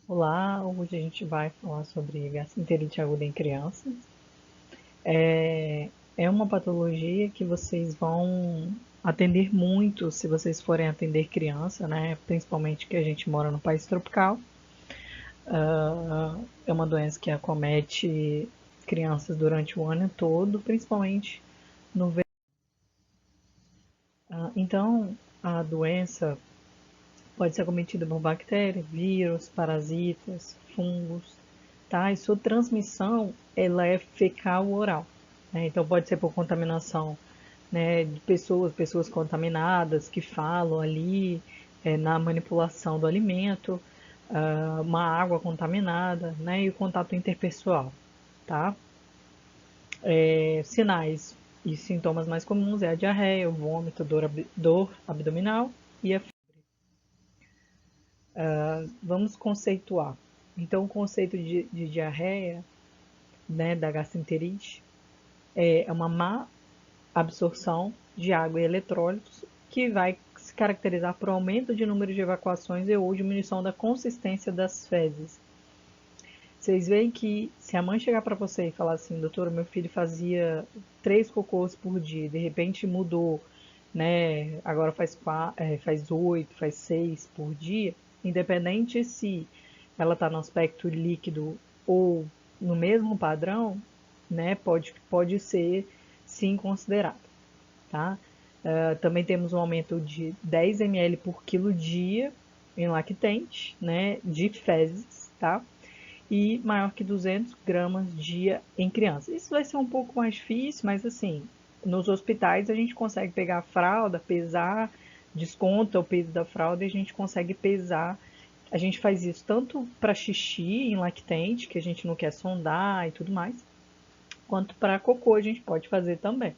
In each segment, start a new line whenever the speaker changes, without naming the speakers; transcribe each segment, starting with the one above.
Olá, hoje a gente vai falar sobre gastroenterite aguda em crianças. É uma patologia que vocês vão atender muito se vocês forem atender criança, né? Principalmente que a gente mora no país tropical. É uma doença que acomete crianças durante o ano todo, principalmente no verão. Então, a doença pode ser acometida por bactérias, vírus, parasitas, fungos, tá? E sua transmissão, ela é fecal-oral, né? Então pode ser por contaminação, né, de pessoas contaminadas que falam ali na manipulação do alimento, uma água contaminada, né, e o contato interpessoal, tá? Sinais e sintomas mais comuns é a diarreia, o vômito, dor abdominal e a vamos conceituar. Então, o conceito de diarreia, né, da gastroenterite, é uma má absorção de água e eletrólitos que vai se caracterizar por aumento de número de evacuações e ou diminuição da consistência das fezes. Vocês veem que se a mãe chegar para você e falar assim, doutora, meu filho fazia 3 cocôs por dia, de repente mudou, né? Agora faz 8, faz 6 por dia, independente se ela está no aspecto líquido ou no mesmo padrão, né? Pode ser sim considerado, tá? Também temos um aumento de 10 ml por quilo dia em lactente, né? De fezes, tá? E maior que 200 gramas dia em criança. Isso vai ser um pouco mais difícil, mas assim, nos hospitais a gente consegue pegar a fralda, pesar, desconta o peso da fralda e a gente consegue pesar. A gente faz isso tanto para xixi em lactente, que a gente não quer sondar e tudo mais, quanto para cocô a gente pode fazer também,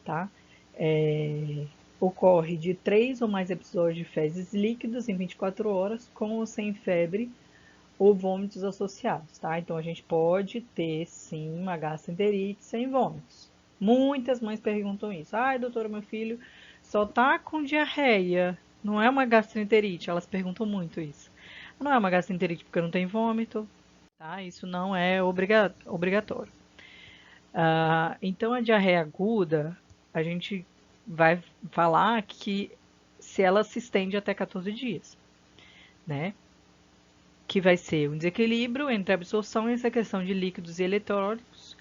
tá? É, Ocorre de 3 ou mais episódios de fezes líquidas em 24 horas, com ou sem febre ou vômitos associados, tá? Então a gente pode ter sim uma gastroenterite sem vômitos. Muitas mães perguntam isso. Ai, doutora, meu filho só tá com diarreia, não é uma gastroenterite? Elas perguntam muito isso. Não é uma gastroenterite porque não tem vômito, tá? Isso não é obrigatório. Então a diarreia aguda, a gente vai falar que se ela se estende até 14 dias, né? Que vai ser um desequilíbrio entre a absorção e a secreção de líquidos e eletrólitos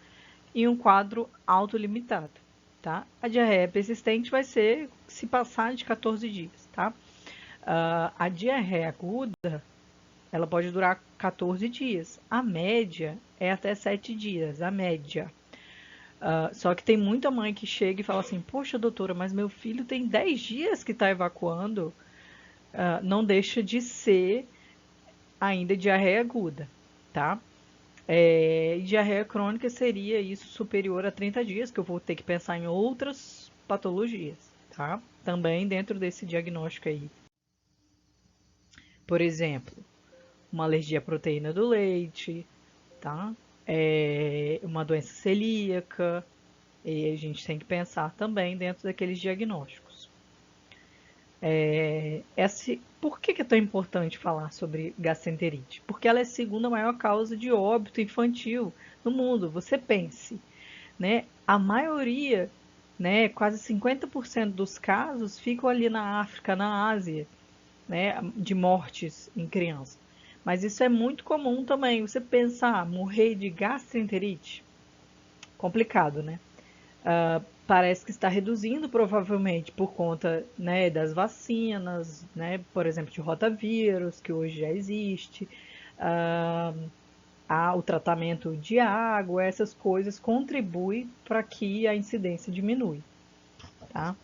em um quadro autolimitado, tá? A diarreia persistente vai ser se passar de 14 dias, tá? A diarreia aguda, ela pode durar 14 dias. A média é até 7 dias, a média. Só que tem muita mãe que chega e fala assim, poxa, doutora, mas meu filho tem 10 dias que está evacuando. Não deixa de ser ainda diarreia aguda, tá? Diarreia crônica seria isso superior a 30 dias, que eu vou ter que pensar em outras patologias, tá? Também dentro desse diagnóstico aí. Por exemplo, uma alergia à proteína do leite, tá? Uma doença celíaca, e a gente tem que pensar também dentro daqueles diagnósticos. Por que é tão importante falar sobre gastroenterite? Porque ela é a segunda maior causa de óbito infantil no mundo. Você pense, né? A maioria, né, quase 50% dos casos ficam ali na África, na Ásia, né, de mortes em crianças. Mas isso é muito comum também. Você pensar, morrer de gastroenterite, complicado, né? Parece que está reduzindo provavelmente por conta, né, das vacinas, né, por exemplo, de rotavírus, que hoje já existe, ah, o tratamento de água, essas coisas contribuem para que a incidência diminui, tá?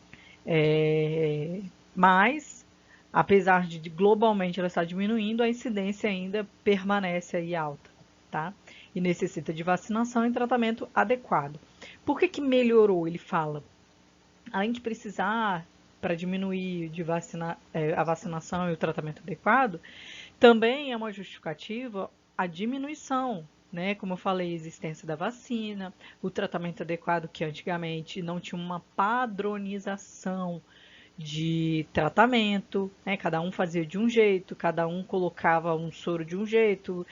Mas, apesar de globalmente ela estar diminuindo, a incidência ainda permanece aí alta, tá? E necessita de vacinação e tratamento adequado. Por que que melhorou? Ele fala, além de precisar para diminuir a vacinação e o tratamento adequado, também é uma justificativa a diminuição, né? Como eu falei, a existência da vacina, o tratamento adequado que antigamente não tinha uma padronização de tratamento, né? Cada um fazia de um jeito, cada um colocava um soro de um jeito,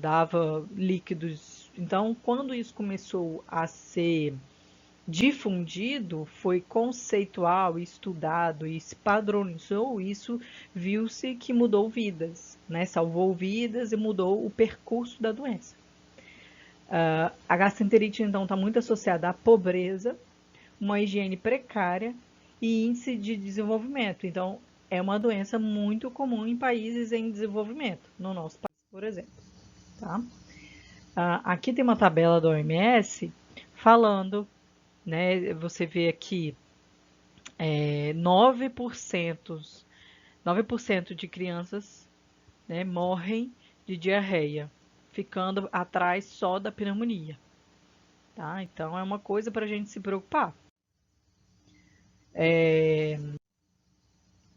dava líquidos. Então, quando isso começou a ser difundido, foi conceitual, estudado e se padronizou, isso viu-se que mudou vidas, né? Salvou vidas e mudou o percurso da doença. A gastroenterite, então, está muito associada à pobreza, uma higiene precária e índice de desenvolvimento. Então, é uma doença muito comum em países em desenvolvimento, no nosso país, por exemplo. Tá? Aqui tem uma tabela da OMS falando, né? Você vê aqui 9%, 9% de crianças, né, morrem de diarreia, ficando atrás só da pneumonia. Tá? Então é uma coisa para a gente se preocupar.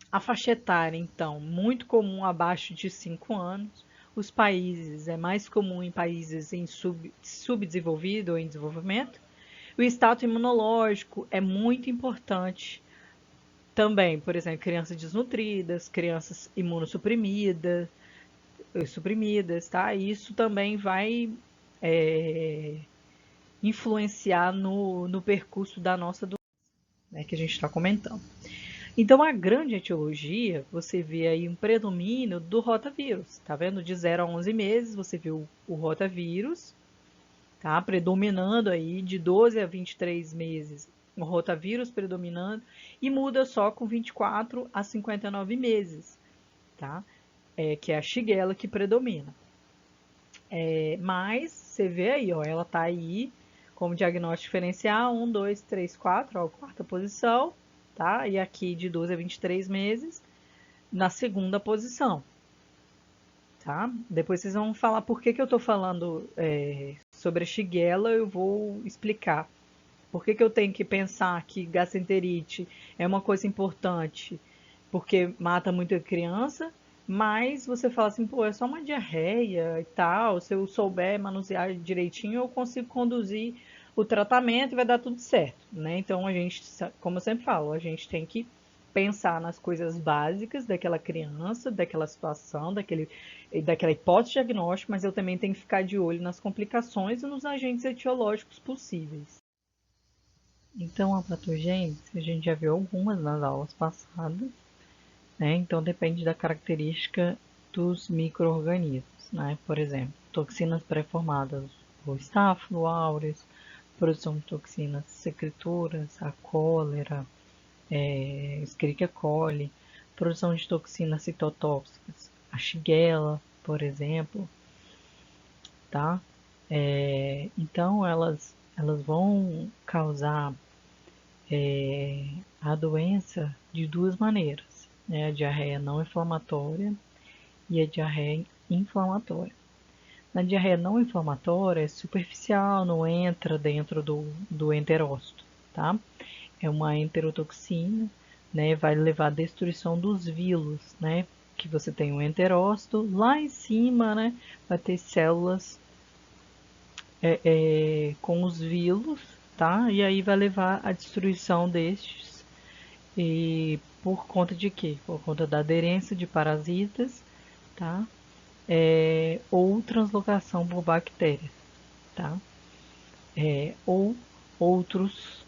A faixa etária, então, muito comum abaixo de 5 anos. Os países, é mais comum em países em subdesenvolvido ou em desenvolvimento. O status imunológico é muito importante também, por exemplo, crianças desnutridas, crianças imunossuprimidas, suprimidas, tá? Isso também vai influenciar no percurso da nossa doença, né, que a gente está comentando. Então, a grande etiologia, você vê aí um predomínio do rotavírus, tá vendo? De 0 a 11 meses, você viu o rotavírus, tá? Predominando aí de 12 a 23 meses, o rotavírus predominando, e muda só com 24 a 59 meses, tá? Que é a Shigella que predomina. Mas, você vê aí, ó, ela tá aí como diagnóstico diferencial, 1, 2, 3, 4, ó, quarta posição, tá? E aqui de 12 a 23 meses, na segunda posição, tá? Depois vocês vão falar por que eu tô falando sobre a Shigella, eu vou explicar. Por que eu tenho que pensar que gastroenterite é uma coisa importante? Porque mata muita criança, mas você fala assim, pô, é só uma diarreia e tal, se eu souber manusear direitinho, eu consigo conduzir o tratamento e vai dar tudo certo, né? Então a gente, como eu sempre falo, a gente tem que pensar nas coisas básicas daquela criança, daquela situação, daquela hipótese diagnóstica, mas eu também tenho que ficar de olho nas complicações e nos agentes etiológicos possíveis. Então, a patogênese, a gente já viu algumas nas aulas passadas, né? Então, depende da característica dos micro-organismos, né? Por exemplo, toxinas pré-formadas, o Staphylo aureus, produção de toxinas secretoras, a cólera, Escherichia coli, produção de toxinas citotóxicas, a Shigella, por exemplo, tá? Então, elas vão causar a doença de duas maneiras, né? A diarreia não inflamatória e a diarreia inflamatória. Na diarreia não inflamatória é superficial, não entra dentro do enterócito, tá? É uma enterotoxina, né? Vai levar à destruição dos vilos, né? Que você tem um enterócito, lá em cima, né? Vai ter células com os vilos, tá? E aí vai levar à destruição destes. E por conta de quê? Por conta da aderência de parasitas, tá? Ou translocação por bactérias, tá? Ou outros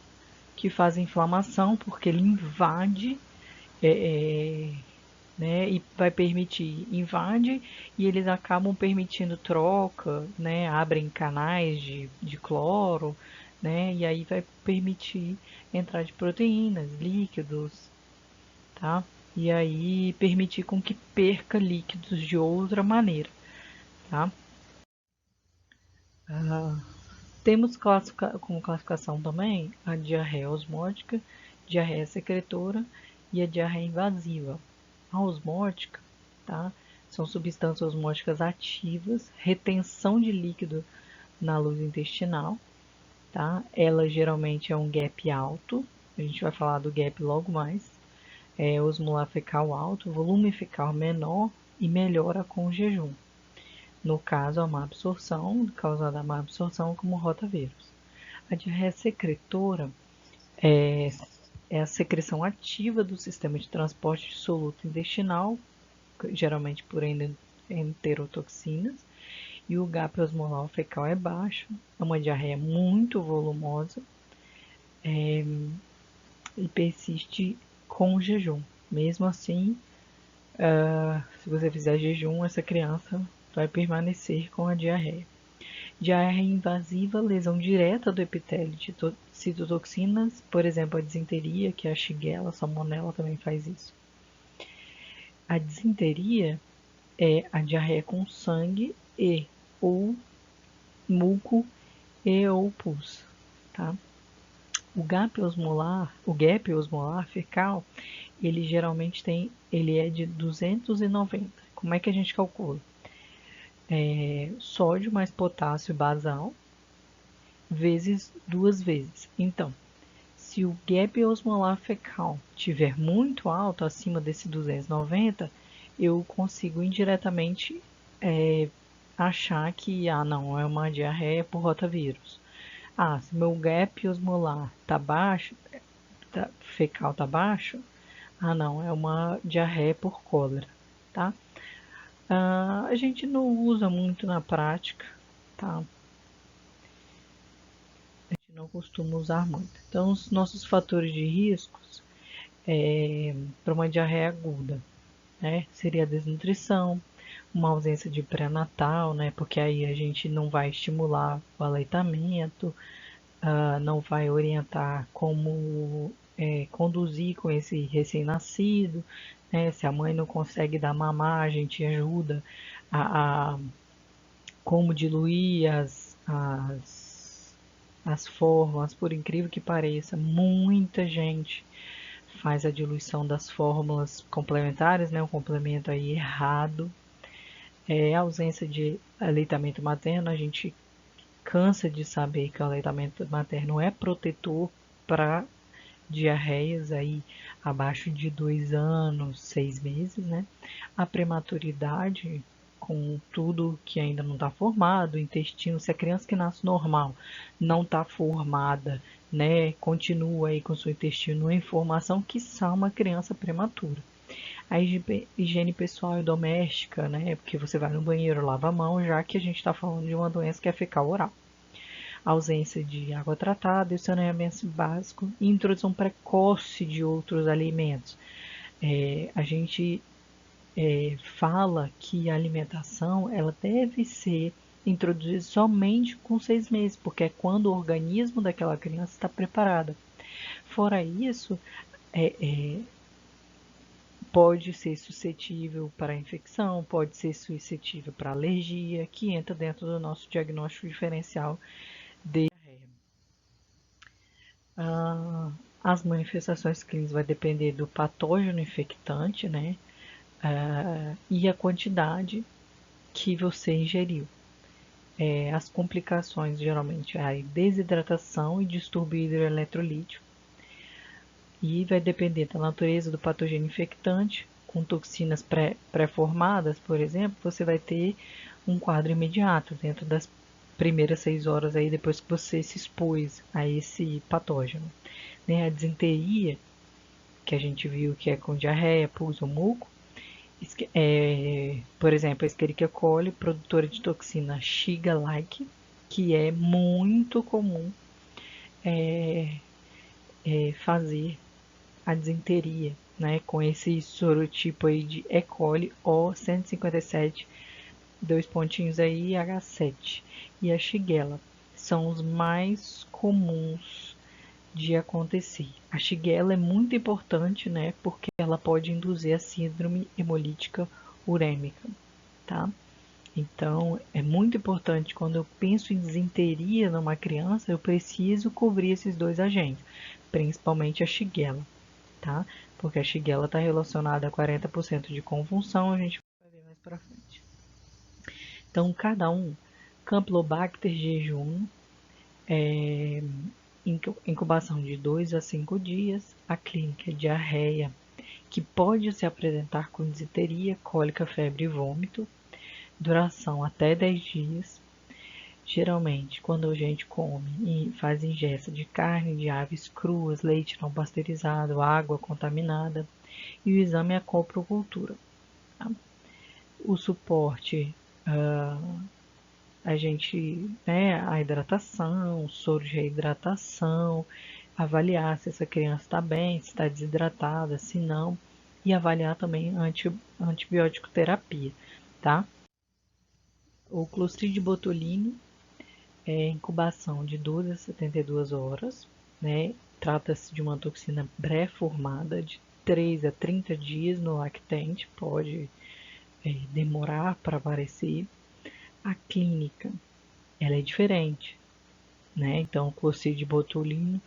que fazem inflamação, porque ele invade, né? E vai permitir, invade e eles acabam permitindo troca, né? Abrem canais de cloro, né? E aí vai permitir entrar de proteínas, líquidos, tá? E aí permitir com que perca líquidos de outra maneira, tá? Temos como classificação também a diarreia osmótica, diarreia secretora e a diarreia invasiva. A osmótica, tá? São substâncias osmóticas ativas, retenção de líquido na luz intestinal, tá? Ela geralmente é um gap alto, a gente vai falar do gap logo mais. Osmolar fecal alto, volume fecal menor e melhora com o jejum. No caso, a má absorção, causada a má absorção como rotavírus. A diarreia secretora é a secreção ativa do sistema de transporte de soluto intestinal, geralmente por enterotoxinas, e o gap osmolar fecal é baixo, é uma diarreia muito volumosa e persiste com o jejum. Mesmo assim, se você fizer jejum, essa criança vai permanecer com a diarreia. Diarreia invasiva, lesão direta do epitélio de citotoxinas, por exemplo, a disenteria, que é a Shigella, a salmonella também faz isso. A disenteria é a diarreia com sangue e ou muco e ou pus, tá? O gap osmolar fecal, ele geralmente ele é de 290. Como é que a gente calcula? Sódio mais potássio basal vezes 2 vezes. Então, se o gap osmolar fecal tiver muito alto, acima desse 290, eu consigo indiretamente achar que não, é uma diarreia por rotavírus. Se meu gap osmolar tá baixo, fecal tá baixo, não, é uma diarreia por cólera, tá? A gente não usa muito na prática, tá? A gente não costuma usar muito. Então, os nossos fatores de riscos para uma diarreia aguda, né? Seria a desnutrição, uma ausência de pré-natal, né? Porque aí a gente não vai estimular o aleitamento, não vai orientar como conduzir com esse recém-nascido, né? Se a mãe não consegue dar mamar, a gente ajuda a como diluir as fórmulas, por incrível que pareça, muita gente faz a diluição das fórmulas complementares, né? O complemento aí errado. A ausência de aleitamento materno, a gente cansa de saber que o aleitamento materno é protetor para diarreias aí abaixo de 2 anos, 6 meses, né? A prematuridade, com tudo que ainda não está formado, o intestino, se a criança que nasce normal não está formada, né, continua aí com seu intestino em formação, quiçá uma criança prematura. A higiene pessoal e doméstica, né, porque você vai no banheiro, lava a mão, já que a gente está falando de uma doença que é fecal oral. A ausência de água tratada e saneamento básico e introdução precoce de outros alimentos. A gente fala que a alimentação ela deve ser introduzida somente com 6 meses, porque é quando o organismo daquela criança está preparado. Fora isso, pode ser suscetível para infecção, pode ser suscetível para alergia, que entra dentro do nosso diagnóstico diferencial de diarreia. As manifestações clínicas vai depender do patógeno infectante, né? E a quantidade que você ingeriu. As complicações geralmente é a desidratação e distúrbio hidroeletrolítico. E vai depender da natureza do patogênio infectante. Com toxinas pré-formadas, por exemplo, você vai ter um quadro imediato dentro das primeiras 6 horas aí depois que você se expôs a esse patógeno. Né? A disenteria, que a gente viu que é com diarreia, pus ou muco, por exemplo, a Escherichia coli, produtora de toxina Shiga-like, que é muito comum fazer a disenteria, né, com esse sorotipo aí de E. coli O157, 2 pontinhos aí, H7. E a Shigella são os mais comuns de acontecer. A Shigella é muito importante, né, porque ela pode induzir a síndrome hemolítica urêmica, tá? Então, é muito importante quando eu penso em disenteria numa criança, eu preciso cobrir esses 2 agentes, principalmente a Shigella, tá? Porque a Shigella está relacionada a 40% de convulsão, a gente vai ver mais para frente. Então, cada um, Campylobacter jejum, incubação de 2 a 5 dias, a clínica diarreia, que pode se apresentar com disenteria, cólica, febre e vômito, duração até 10 dias, Geralmente, quando a gente come e faz ingesta de carne de aves cruas, leite não pasteurizado, água contaminada, e o exame é a coprocultura. Tá? O suporte, a gente, né, a hidratação, soro de reidratação, avaliar se essa criança está bem, se está desidratada, se não, e avaliar também a antibiótico terapia, tá? O Clostridium botulinum é incubação de 12 a 72 horas, né? Trata-se de uma toxina pré-formada de 3 a 30 dias no lactente, pode demorar para aparecer. A clínica, ela é diferente, né? Então, o Clostridium botulinum,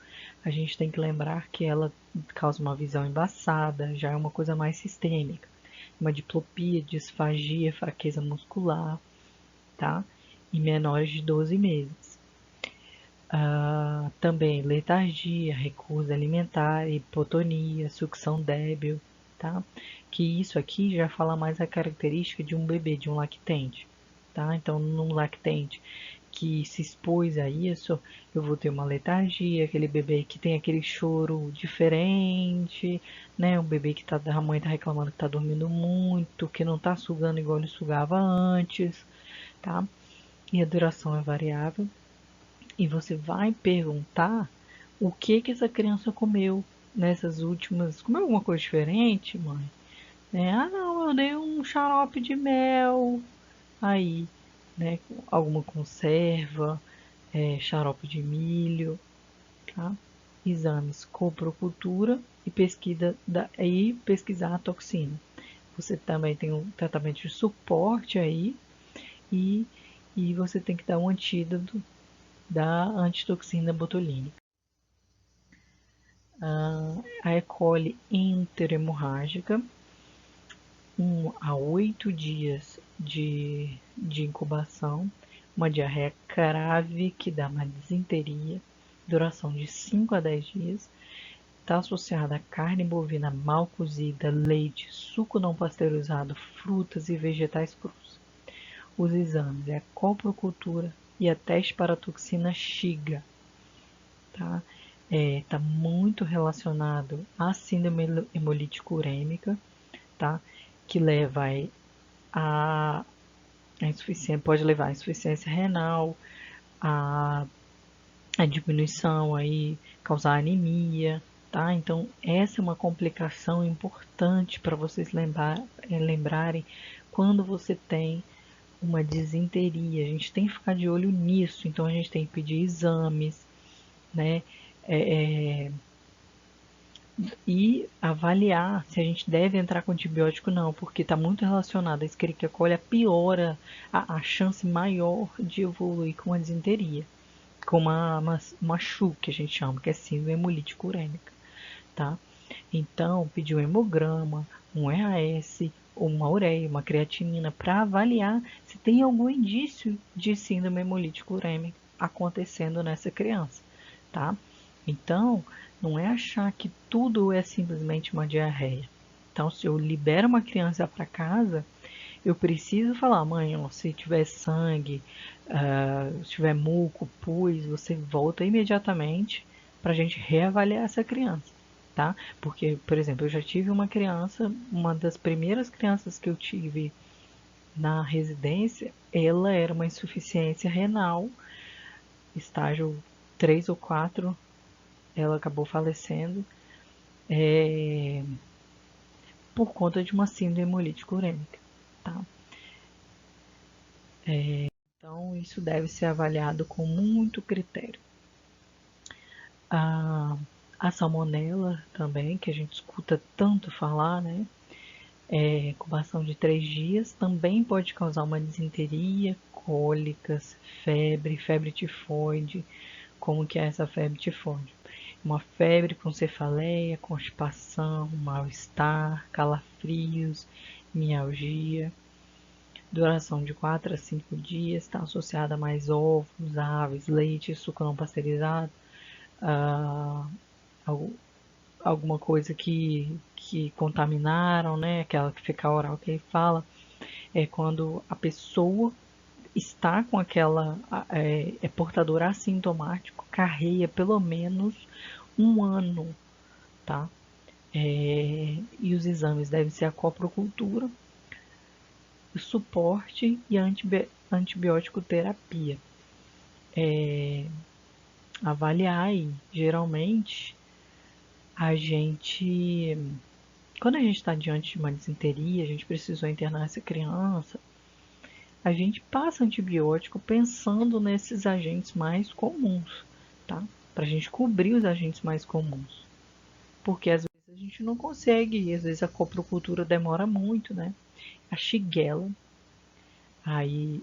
a gente tem que lembrar que ela causa uma visão embaçada, já é uma coisa mais sistêmica. Uma diplopia, disfagia, fraqueza muscular, tá? Em menores de 12 meses. Também letargia, recusa alimentar, hipotonia, sucção débil, tá? Que isso aqui já fala mais a característica de um bebê, de um lactente, tá? Então, num lactente que se expôs a isso, eu vou ter uma letargia, aquele bebê que tem aquele choro diferente, né? Um bebê que a mãe tá reclamando que tá dormindo muito, que não tá sugando igual ele sugava antes, tá? E a duração é variável. E você vai perguntar o que essa criança comeu nessas últimas. Comeu alguma coisa diferente, mãe? Ah, não, eu dei um xarope de mel. Aí, né? Alguma conserva, xarope de milho, tá? Exames coprocultura e pesquisar a toxina. Você também tem um tratamento de suporte aí e, e você tem que dar um antídoto da antitoxina botulínica. A E. coli enterohemorrágica, 1 a 8 dias de incubação, uma diarreia grave que dá uma disenteria, duração de 5 a 10 dias, está associada a carne bovina mal cozida, leite, suco não pasteurizado, frutas e vegetais crus. Os exames é a coprocultura e a teste para a toxina Shiga, tá? Tá muito relacionado à síndrome hemolítica urêmica, tá? Que leva a insuficiência, pode levar à insuficiência renal, a diminuição aí, causar anemia, tá? Então, essa é uma complicação importante para vocês lembrarem quando você tem uma disenteria. A gente tem que ficar de olho nisso, então a gente tem que pedir exames, né? E avaliar se a gente deve entrar com antibiótico não, porque está muito relacionado a Escherichia coli, piora a chance maior de evoluir com a disenteria, com uma CHU, que a gente chama, que é síndrome hemolítica urêmica, tá? Então, pedir um hemograma, um RAS, uma ureia, uma creatinina, para avaliar se tem algum indício de síndrome hemolítica urêmica acontecendo nessa criança, tá? Então, não é achar que tudo é simplesmente uma diarreia. Então, se eu libero uma criança para casa, eu preciso falar, mãe, ó, se tiver sangue, se tiver muco, pus, você volta imediatamente para a gente reavaliar essa criança, tá? Porque, por exemplo, eu já tive uma criança, uma das primeiras crianças que eu tive na residência, ela era uma insuficiência renal, estágio 3 ou 4, ela acabou falecendo por conta de uma síndrome hemolítica urêmica, tá? Então, isso deve ser avaliado com muito critério. A salmonela também, que a gente escuta tanto falar, né? Incubação de 3 dias, também pode causar uma disenteria, cólicas, febre tifoide. Como que é essa febre tifoide? Uma febre com cefaleia, constipação, mal-estar, calafrios, mialgia. Duração de 4 a 5 dias, está associada a mais ovos, aves, leite, suco não pasteurizado, ah, alguma coisa que contaminaram, né? Aquela que fica oral que ele fala, é quando a pessoa está com aquela, é portador assintomático, carreia pelo menos um ano, tá? E os exames devem ser a coprocultura, o suporte e a antibiótico terapia. Avaliar aí, geralmente, a gente, quando a gente está diante de uma disenteria, a gente precisou internar essa criança, a gente passa antibiótico pensando nesses agentes mais comuns, tá? Para a gente cobrir os agentes mais comuns. Porque às vezes a gente não consegue, e às vezes a coprocultura demora muito, né? A Shigella, aí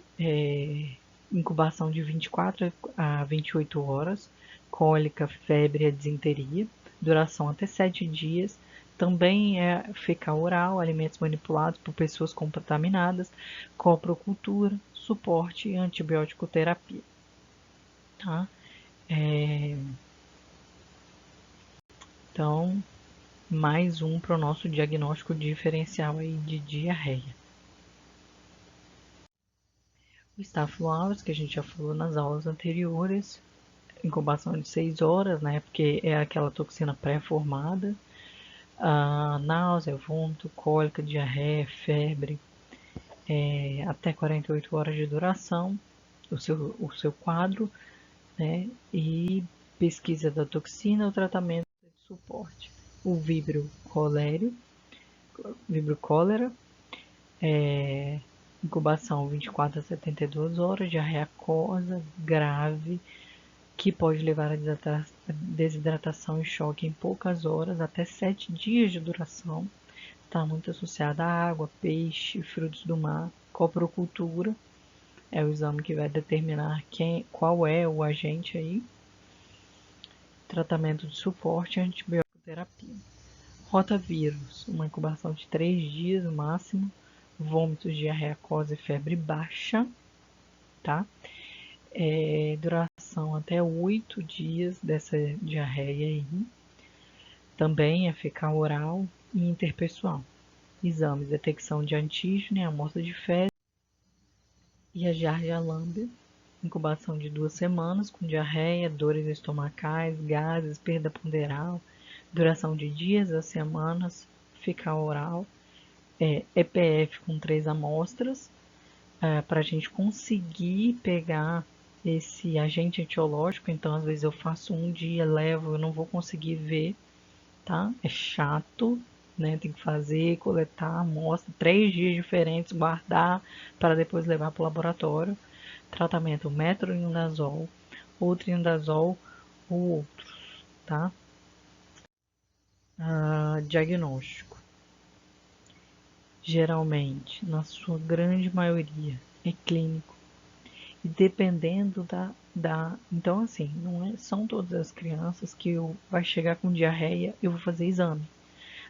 incubação de 24 a 28 horas, cólica, febre e disenteria, duração até 7 dias, também é fecal oral, alimentos manipulados por pessoas contaminadas, coprocultura, suporte e antibiótico terapia. Tá? Então, mais um para o nosso diagnóstico diferencial aí de diarreia. O Staphylo aureus, que a gente já falou nas aulas anteriores, incubação de 6 horas, né? Porque é aquela toxina pré-formada. Náusea, vômito, cólica, diarreia, febre, até 48 horas de duração, o seu quadro, né? E pesquisa da toxina, o tratamento de suporte. O vibrio cólera, incubação 24 a 72 horas, diarreia aquosa grave, que pode levar a desidratação e choque em poucas horas, até 7 dias de duração. Está muito associada a água, peixe, frutos do mar, coprocultura. É o exame que vai determinar qual é o agente aí. Tratamento de suporte e antibioterapia. Rotavírus, uma incubação de 3 dias no máximo. Vômitos, diarreia aquosa e febre baixa, tá? Duração até 8 dias dessa diarreia aí. Também é fecal oral e interpessoal. Exames, detecção de antígeno e amostra de fezes e a Giardia lambia, incubação de 2 semanas com diarreia, dores estomacais, gases, perda ponderal, duração de dias a semanas, fecal oral, EPF com 3 amostras, para a gente conseguir pegar esse agente etiológico. Então, às vezes eu faço um dia, levo, eu não vou conseguir ver, tá? É chato, né? Tem que fazer, coletar amostra, 3 dias diferentes, guardar para depois levar para o laboratório. Tratamento metronidazol, ou trinidazol ou outros, tá? Diagnóstico. Geralmente, na sua grande maioria, é clínico. E dependendo então assim, não são todas as crianças que vai chegar com diarreia, eu vou fazer exame.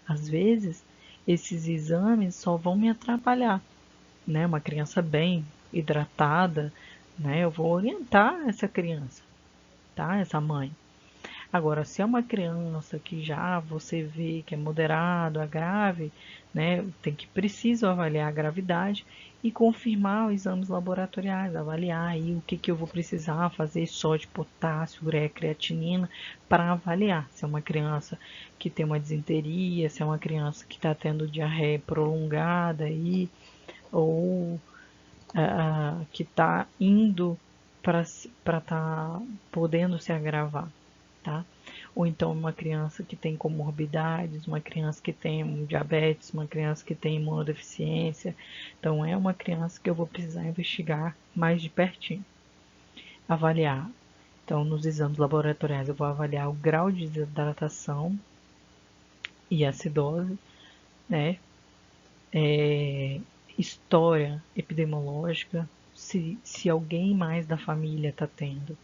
Às vezes, esses exames só vão me atrapalhar, né? Uma criança bem hidratada, né? Eu vou orientar essa criança, tá? Essa mãe. Agora, se é uma criança que já você vê que é moderado a grave, né, precisa avaliar a gravidade e confirmar os exames laboratoriais, avaliar aí o que eu vou precisar fazer sódio, potássio, ureia, creatinina para avaliar se é uma criança que tem uma disenteria, se é uma criança que está tendo diarreia prolongada aí, ou que está indo para estar podendo se agravar, tá? Ou então uma criança que tem comorbidades, uma criança que tem um diabetes, uma criança que tem imunodeficiência. Então é uma criança que eu vou precisar investigar mais de pertinho, avaliar. Então nos exames laboratoriais eu vou avaliar o grau de desidratação e acidose, né? História epidemiológica, se alguém mais da família está tendo,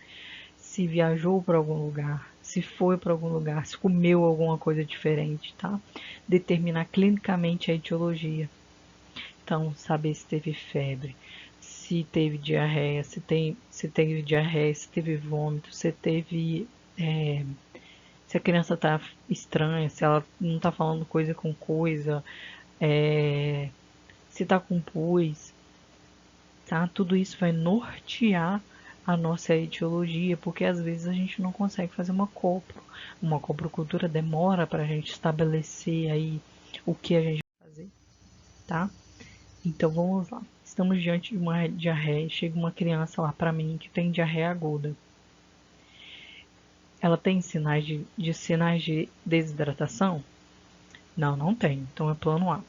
se viajou para algum lugar, se foi para algum lugar, se comeu alguma coisa diferente, tá? Determinar clinicamente a etiologia. Então, saber se teve febre, se teve diarreia, se teve diarreia, se teve vômito, se a criança está estranha, se ela não está falando coisa com coisa, se está com pus, tá? Tudo isso vai nortear a nossa etiologia, porque às vezes a gente não consegue fazer uma copro. Uma coprocultura demora para a gente estabelecer aí o que a gente vai fazer, tá? Então vamos lá. Estamos diante de uma diarreia. Chega uma criança lá para mim que tem diarreia aguda. Ela tem sinais de desidratação? Não, não tem. Então é plano A.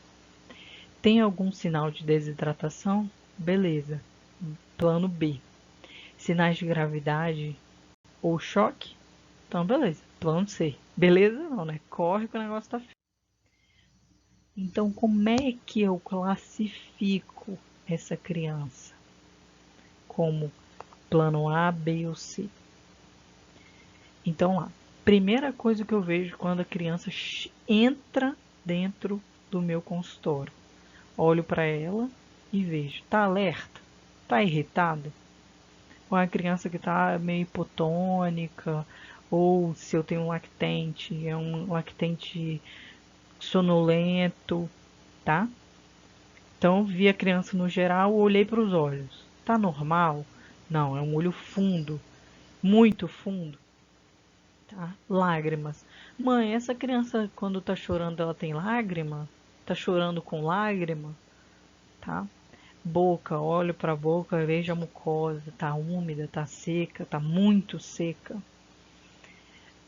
Tem algum sinal de desidratação? Beleza. Plano B. Sinais de gravidade ou choque? Então, beleza. Plano C. Beleza? Não, né? Corre que o negócio tá feio. Então, como é que eu classifico essa criança? Como plano A, B ou C? Então, lá. Primeira coisa que eu vejo quando a criança entra dentro do meu consultório. Olho para ela e vejo. Tá alerta? Tá irritada? Ou é uma criança que tá meio hipotônica? Ou se eu tenho um lactente, é um lactente sonolento, tá? Então, vi a criança no geral, olhei para os olhos. Tá normal? Não, é um olho fundo, muito fundo, tá? Lágrimas. Mãe, essa criança quando tá chorando, ela tem lágrima? Tá chorando com lágrima, tá? Boca, olho para a boca, vejo a mucosa, tá úmida, tá seca, tá muito seca.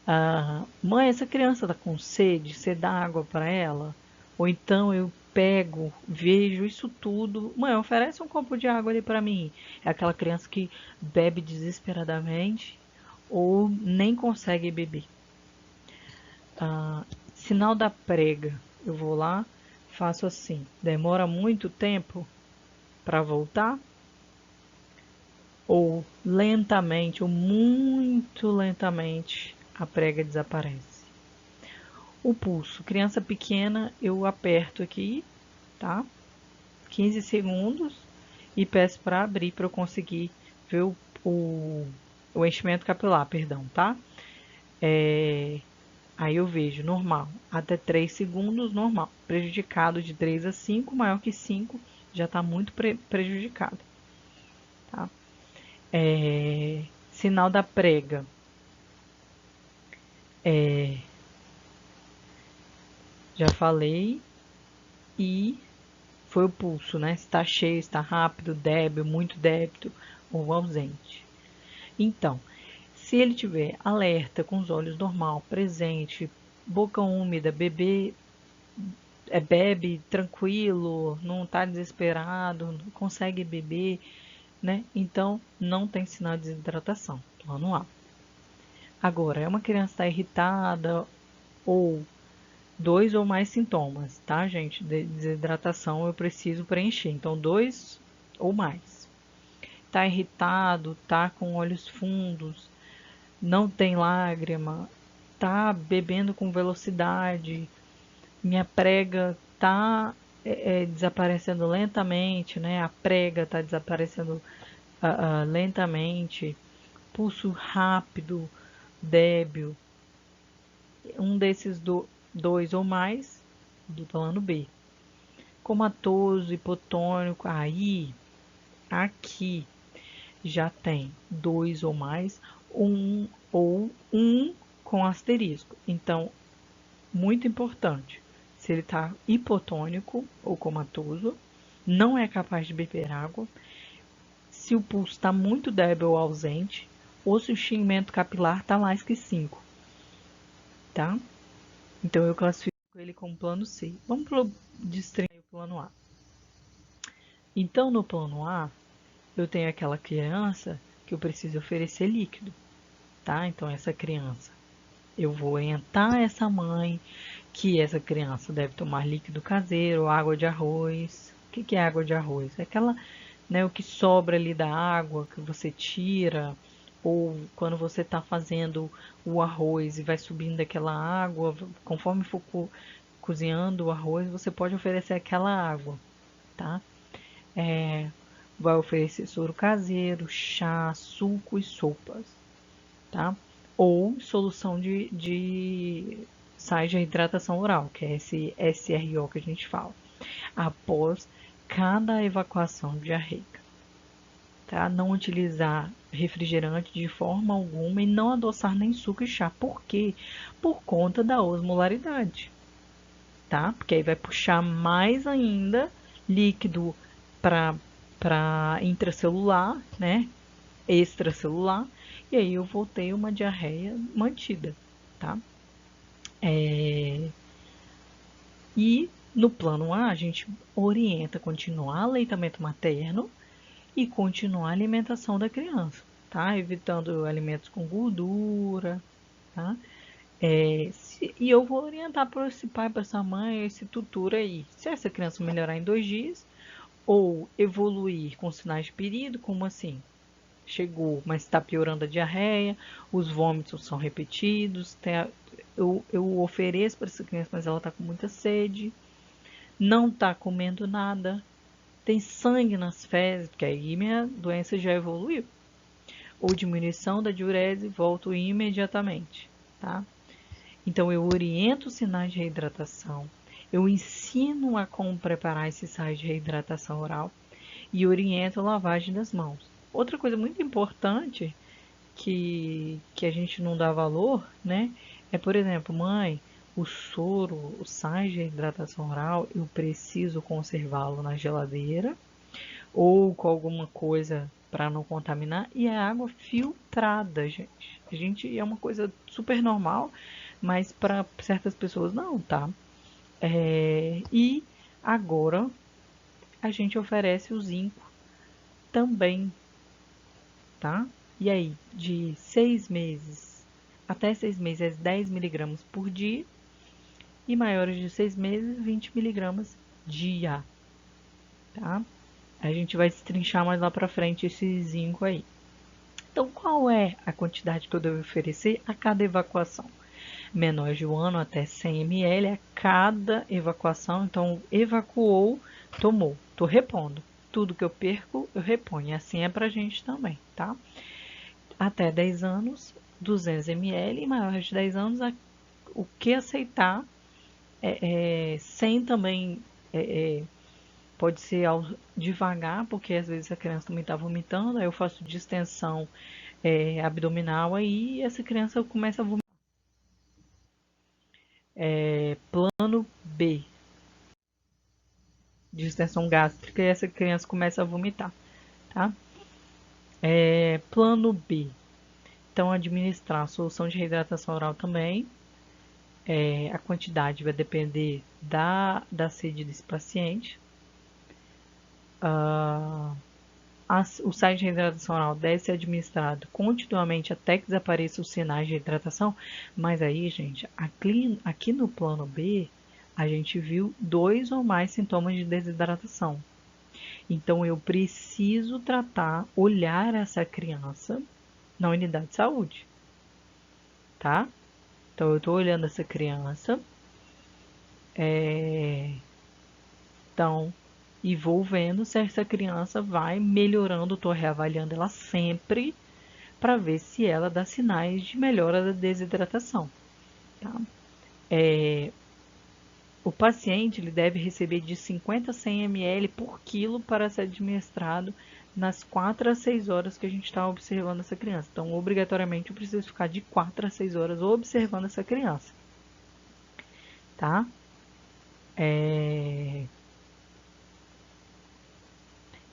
Ah, mãe, essa criança tá com sede, você dá água para ela? Ou então eu pego, vejo isso tudo. Mãe, oferece um copo de água ali para mim. É aquela criança que bebe desesperadamente ou nem consegue beber. Ah, sinal da prega. Eu vou lá, faço assim. Demora muito tempo para voltar? Ou lentamente, ou muito lentamente, a prega desaparece. O pulso, criança pequena, eu aperto aqui, tá? 15 segundos e peço para abrir para eu conseguir ver o enchimento capilar, perdão, tá? Aí eu vejo normal, até 3 segundos, normal. Prejudicado de 3 a 5, maior que 5, já está muito prejudicado, tá? Sinal da prega. Já falei. E foi o pulso, né? Se está cheio, está rápido, débil, muito débil ou ausente. Então, se ele tiver alerta, com os olhos normal, presente, boca úmida, bebê bebe tranquilo, não está desesperado, não consegue beber, né? Então, não tem sinal de desidratação. Plano A. Agora, é uma criança que está irritada ou 2 ou mais sintomas, tá, gente? De desidratação eu preciso preencher. Então, 2 ou mais. Tá irritado, tá com olhos fundos, não tem lágrima, tá bebendo com velocidade, minha prega tá desaparecendo lentamente, né? A prega tá desaparecendo lentamente, pulso rápido, débil. Um desses dois ou mais do plano B. Comatoso, hipotônico, aí, aqui já tem 2 ou mais, ou um com asterisco. Então, muito importante, se ele está hipotônico ou comatoso, não é capaz de beber água, se o pulso está muito débil ou ausente, ou se o enchimento capilar está mais que 5, tá? Então, eu classifico ele como plano C. Vamos distribuir o plano A. Então, no plano A, eu tenho aquela criança que eu preciso oferecer líquido, tá? Então, essa criança, eu vou orientar essa mãe que essa criança deve tomar líquido caseiro, água de arroz. O que é água de arroz? É aquela, né, o que sobra ali da água que você tira, ou quando você está fazendo o arroz e vai subindo aquela água, conforme for cozinhando o arroz, você pode oferecer aquela água, tá? Vai oferecer soro caseiro, chá, suco e sopas, tá? Ou solução de sais de hidratação oral, que é esse SRO que a gente fala, após cada evacuação diarreica. tá? Não utilizar refrigerante de forma alguma e não adoçar nem suco e chá. Por quê? Por conta da osmolaridade, tá? Porque aí vai puxar mais ainda líquido para intracelular, né? Extracelular, e aí eu vou ter uma diarreia mantida, tá? E no plano A, a gente orienta continuar aleitamento materno e continuar a alimentação da criança, tá? Evitando alimentos com gordura, tá? E eu vou orientar para esse pai, para essa mãe, esse tutor aí. Se essa criança melhorar em 2 dias, ou evoluir com sinais de perigo, como assim? Chegou, mas está piorando a diarreia, os vômitos são repetidos, eu ofereço para essa criança, mas ela está com muita sede, não está comendo nada, tem sangue nas fezes, porque aí minha doença já evoluiu. Ou diminuição da diurese, volto imediatamente, tá? Então eu oriento os sinais de reidratação, eu ensino a como preparar esses sais de reidratação oral e oriento a lavagem das mãos. Outra coisa muito importante que a gente não dá valor, né? É, por exemplo, mãe, o soro, o sais de hidratação oral, eu preciso conservá-lo na geladeira ou com alguma coisa para não contaminar, e é água filtrada, gente. A gente é uma coisa super normal, mas para certas pessoas não, tá? E agora a gente oferece o zinco também, tá? E aí, de 6 meses até 6 meses é 10 miligramas por dia e maiores de 6 meses 20 miligramas dia, tá? A gente vai destrinchar mais lá pra frente esse zinco aí. Então, qual é a quantidade que eu devo oferecer a cada evacuação? Menor de 1 ano até 100 ml a cada evacuação. Então, evacuou, tomou. Tô repondo. Tudo que eu perco, eu reponho. E assim é pra gente também, tá? Até 10 anos, 200 ml. E maior de 10 anos, o que aceitar, sem também... pode ser devagar, porque às vezes a criança também está vomitando, aí eu faço distensão abdominal, aí essa criança começa a vomitar. Plano B, distensão gástrica, e essa criança começa a vomitar, tá? Plano B, então administrar a solução de reidratação oral também. A quantidade vai depender da sede desse paciente. O sais de reidratação oral deve ser administrado continuamente até que desapareçam os sinais de hidratação, mas aí, gente, aqui no plano B, a gente viu 2 ou mais sintomas de desidratação. Então, eu preciso tratar, olhar essa criança na unidade de saúde, tá? Então, eu estou olhando essa criança, então, e vou vendo se essa criança vai melhorando, estou reavaliando ela sempre para ver se ela dá sinais de melhora da desidratação. Tá? O paciente ele deve receber de 50 a 100 ml por quilo para ser administrado nas 4 a 6 horas que a gente está observando essa criança. Então, obrigatoriamente, eu preciso ficar de 4 a 6 horas observando essa criança. Tá?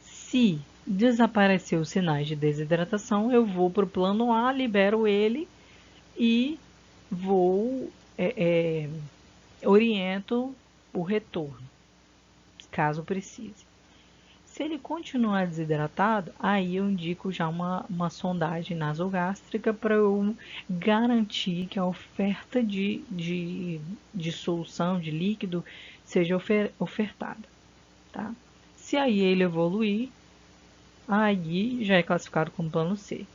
Se desaparecer os sinais de desidratação, eu vou para o plano A, libero ele e vou oriento o retorno, caso precise. Se ele continuar desidratado, aí eu indico já uma sondagem nasogástrica para eu garantir que a oferta de solução, de líquido, seja ofertada. Tá? Se aí ele evoluir, aí já é classificado como plano C.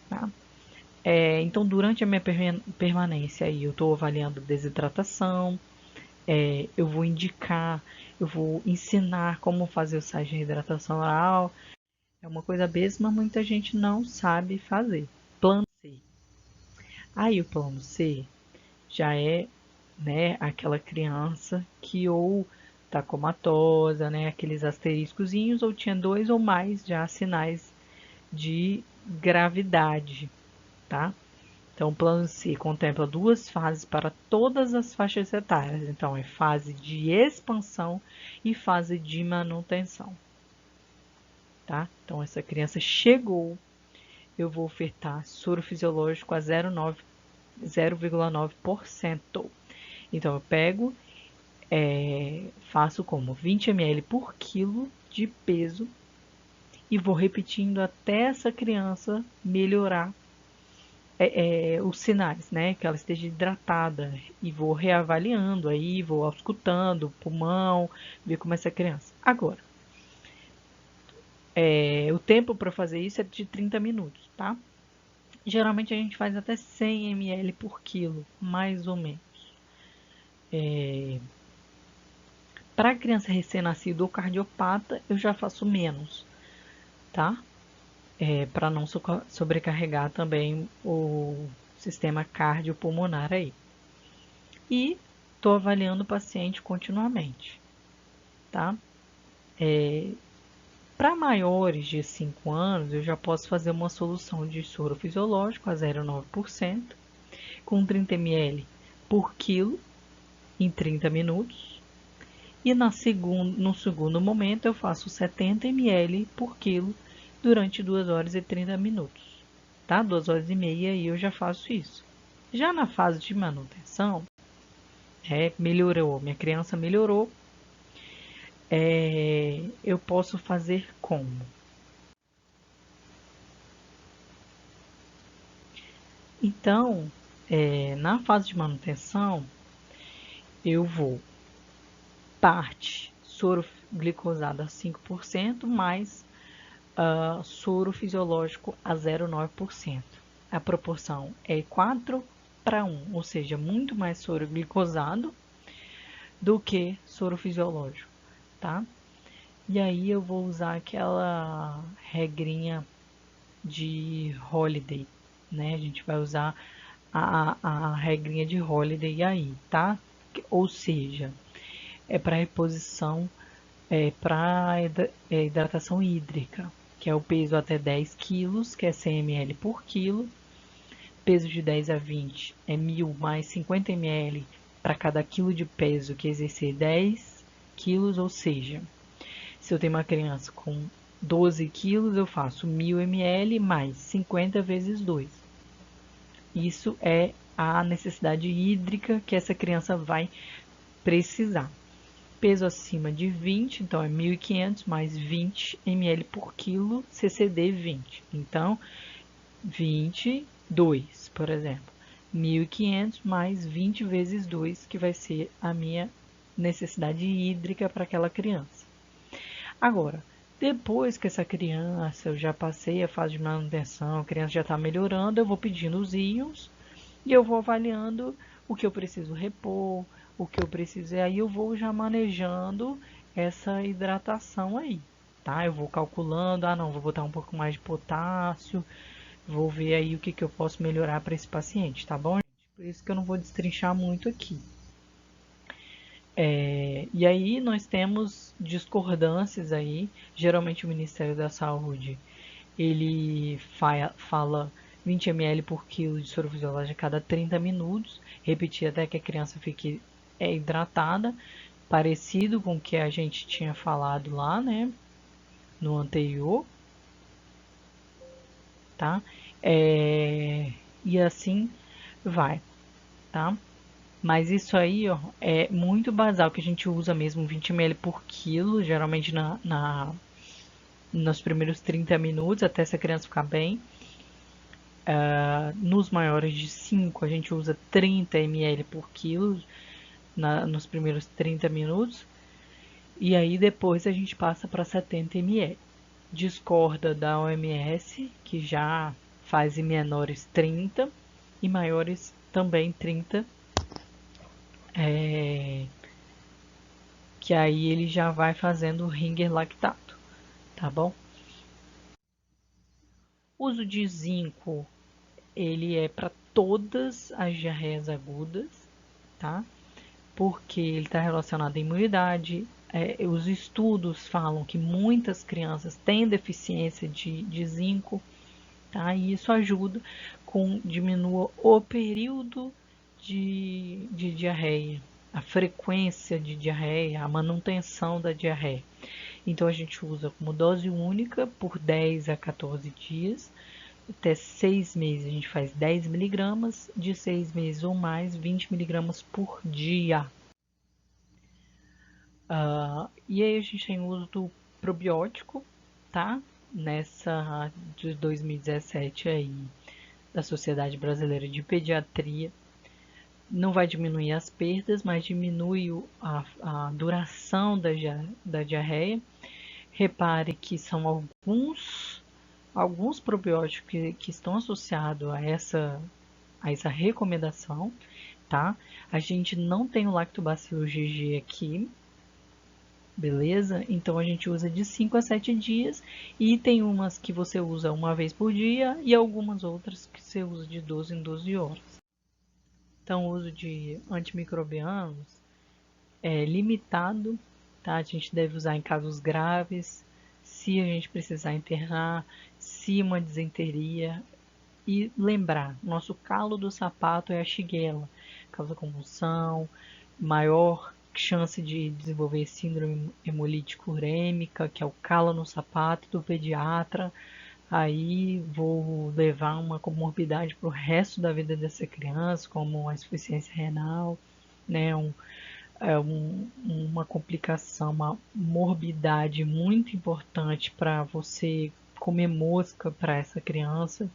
Tá? Então, durante a minha permanência aí, eu estou avaliando desidratação, eu vou indicar, eu vou ensinar como fazer o site de reidratação oral. É uma coisa besta, mas muita gente não sabe fazer. Plano C. Aí o plano C já é, né, aquela criança que ou tá comatosa, né, aqueles asteriscozinhos, ou tinha 2 ou mais já sinais de gravidade, tá? Então, o plano C contempla 2 fases para todas as faixas etárias. Então, é fase de expansão e fase de manutenção, tá? Então, essa criança chegou, eu vou ofertar soro fisiológico a 0,9%. Então, eu pego, faço como 20 ml por quilo de peso e vou repetindo até essa criança melhorar os sinais, né? Que ela esteja hidratada. E vou reavaliando aí, vou auscultando o pulmão, ver como é essa criança. Agora, o tempo para fazer isso é de 30 minutos, tá? Geralmente a gente faz até 100 ml por quilo, mais ou menos. Para criança recém-nascida ou cardiopata, eu já faço menos, tá? Para não sobrecarregar também o sistema cardiopulmonar aí. E estou avaliando o paciente continuamente, tá? Para maiores de 5 anos, eu já posso fazer uma solução de soro fisiológico a 0,9%, com 30 ml por quilo em 30 minutos. E no segundo momento, eu faço 70 ml por quilo durante 2 horas e 30 minutos, tá? 2 horas e meia e eu já faço isso. Já na fase de manutenção, melhorou, minha criança melhorou, eu posso fazer como? Então, na fase de manutenção, eu vou parte soro glicosado a 5% mais soro fisiológico a 0,9%. A proporção é 4:1, ou seja, muito mais soro glicosado do que soro fisiológico, tá? E aí eu vou usar aquela regrinha de Holiday, né? A gente vai usar a regrinha de Holiday aí, tá? Ou seja, é para reposição, para hidratação hídrica, que é o peso até 10 quilos, que é 100 ml por quilo. Peso de 10 a 20 é 1.000 mais 50 ml para cada quilo de peso que exercer 10 quilos, ou seja, se eu tenho uma criança com 12 quilos, eu faço 1.000 ml mais 50 vezes 2. Isso é a necessidade hídrica que essa criança vai precisar. Peso acima de 20, então é 1.500 mais 20 ml por quilo, CCD 20. Então, 22, por exemplo. 1.500 mais 20 vezes 2, que vai ser a minha necessidade hídrica para aquela criança. Agora, depois que essa criança, eu já passei a fase de manutenção, a criança já está melhorando, eu vou pedindo os íons e eu vou avaliando o que eu preciso repor, o que eu preciso, aí eu vou já manejando essa hidratação aí, tá? Eu vou calculando, não, vou botar um pouco mais de potássio, vou ver aí o que eu posso melhorar para esse paciente, tá bom? Por isso que eu não vou destrinchar muito aqui. E aí nós temos discordâncias aí, geralmente o Ministério da Saúde, ele fala 20 ml por quilo de soro fisiológico a cada 30 minutos, repetir até que a criança fique hidratada, parecido com o que a gente tinha falado lá, né, no anterior, tá? E assim vai, tá? Mas isso aí, ó, é muito basal, que a gente usa mesmo 20 ml por quilo, geralmente nos primeiros 30 minutos, até essa criança ficar bem. Nos maiores de 5, a gente usa 30 ml por quilo nos primeiros 30 minutos. E aí depois a gente passa para 70 ml. Discorda da OMS, que já faz em menores 30 e maiores também 30, que aí ele já vai fazendo o Ringer lactato, tá bom? O uso de zinco, ele é para todas as diarreias agudas, tá? Porque ele está relacionado à imunidade, os estudos falam que muitas crianças têm deficiência de zinco, tá? E isso ajuda diminua o período de diarreia, a frequência de diarreia, a manutenção da diarreia. Então a gente usa como dose única por 10 a 14 dias, até 6 meses a gente faz 10 miligramas, de 6 meses ou mais, 20 miligramas por dia. E aí a gente tem o uso do probiótico, tá? Nessa de 2017 aí, da Sociedade Brasileira de Pediatria. Não vai diminuir as perdas, mas diminui a duração da diarreia. Repare que são alguns probióticos que estão associados a essa recomendação, tá? A gente não tem o Lactobacillus GG aqui, beleza? Então a gente usa de 5 a 7 dias e tem umas que você usa uma vez por dia e algumas outras que você usa de 12 em 12 horas. Então o uso de antimicrobianos é limitado, tá? A gente deve usar em casos graves, se a gente precisar internar, se uma disenteria. E lembrar, nosso calo do sapato é a shigella, causa convulsão, maior chance de desenvolver síndrome hemolítica urêmica, que é o calo no sapato do pediatra. Aí vou levar uma comorbidade para o resto da vida dessa criança, como a insuficiência renal, né? Uma complicação, uma morbidade muito importante para você comer mosca para essa criança.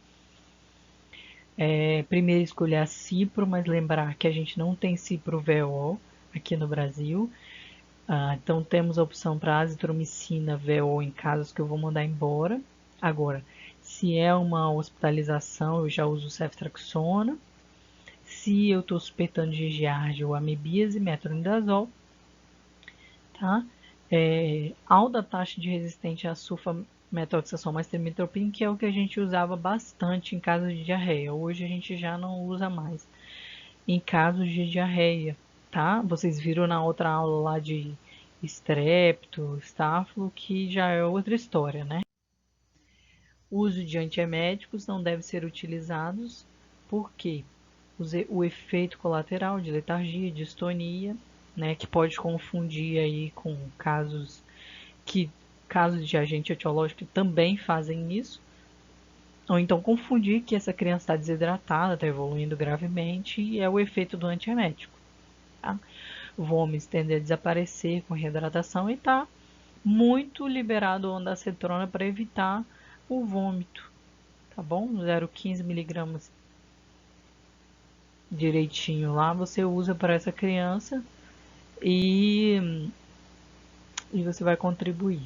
Primeiro escolher a Cipro, mas lembrar que a gente não tem Cipro VO aqui no Brasil. Então temos a opção para azitromicina VO em casos que eu vou mandar embora. Agora, se é uma hospitalização, eu já uso ceftriaxona. Se eu estou suspeitando de giardia ou amebíase, metronidazol. Tá? Alta taxa de resistente a sulfametoxazol mais trimetoprim, que é o que a gente usava bastante em casos de diarreia. Hoje a gente já não usa mais em casos de diarreia, tá? Vocês viram na outra aula lá de estrepto, estáfilo, que já é outra história, né? O uso de antieméticos não deve ser utilizados porque o efeito colateral de letargia, distonia, né, que pode confundir aí com casos de agente etiológico que também fazem isso, ou então confundir que essa criança está desidratada, está evoluindo gravemente e é o efeito do antiemético. Tá? Vômitos tendem a desaparecer com reidratação e está muito liberado a ondansetrona para evitar o vômito, tá bom? 0,15 miligramas direitinho lá, você usa para essa criança e você vai contribuir.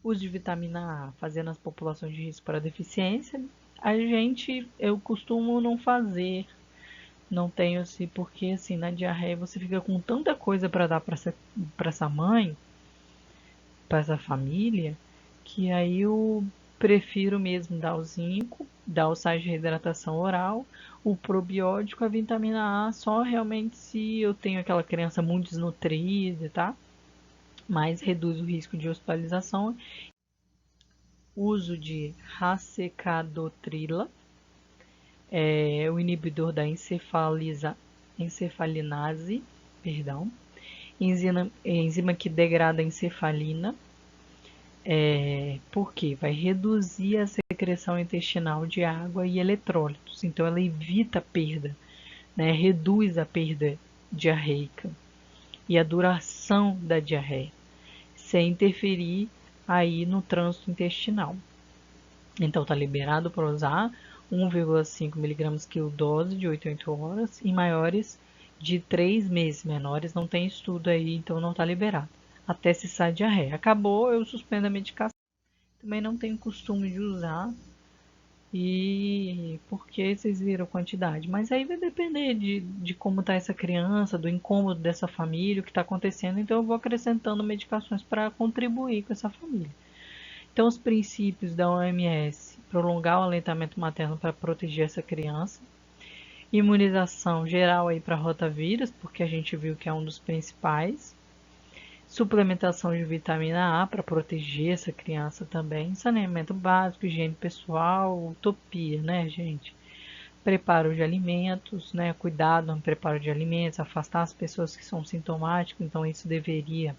Uso de vitamina A, fazendo as populações de risco para deficiência, eu costumo não fazer, não tenho assim, porque assim, na diarreia você fica com tanta coisa para dar para essa mãe, para essa família, que aí eu prefiro mesmo dar o zinco, dar o sais de reidratação oral, o probiótico, a vitamina A, só realmente se eu tenho aquela criança muito desnutrida, tá? Mas reduz o risco de hospitalização. Uso de racecadotrila, o inibidor da encefalinase, perdão, enzima que degrada a encefalina, porque vai reduzir a secreção intestinal de água e eletrólitos, então ela evita a perda, né, reduz a perda diarreica e a duração da diarreia, sem interferir aí no trânsito intestinal. Então está liberado para usar 1,5 mg quilo dose de 8 em 8 horas em maiores de 3 meses, menores não tem estudo aí, então não está liberado. Até cessar a diarreia. Acabou, eu suspendo a medicação. Também não tenho costume de usar, e porque vocês viram a quantidade. Mas aí vai depender de como está essa criança, do incômodo dessa família, o que está acontecendo. Então eu vou acrescentando medicações para contribuir com essa família. Então os princípios da OMS: prolongar o aleitamento materno para proteger essa criança, Imunização geral aí para rotavírus, porque a gente viu que é um dos principais. Suplementação de vitamina A para proteger essa criança também. Saneamento básico, higiene pessoal, utopia, né, gente? Preparo de alimentos, né? Cuidado no preparo de alimentos, afastar as pessoas que são sintomáticas, então isso deveria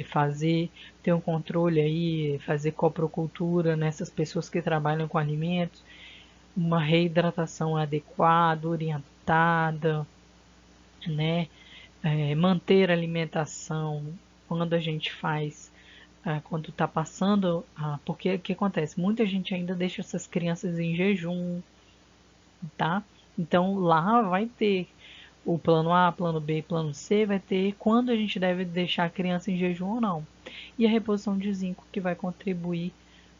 fazer, ter um controle aí, fazer coprocultura nessas pessoas que trabalham com alimentos, uma reidratação adequada, orientada, né? Manter a alimentação quando a gente faz, quando está passando, porque o que acontece? Muita gente ainda deixa essas crianças em jejum, tá? Então lá vai ter o plano A, plano B, plano C, vai ter quando a gente deve deixar a criança em jejum ou não. E a reposição de zinco que vai contribuir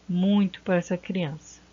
muito para essa criança.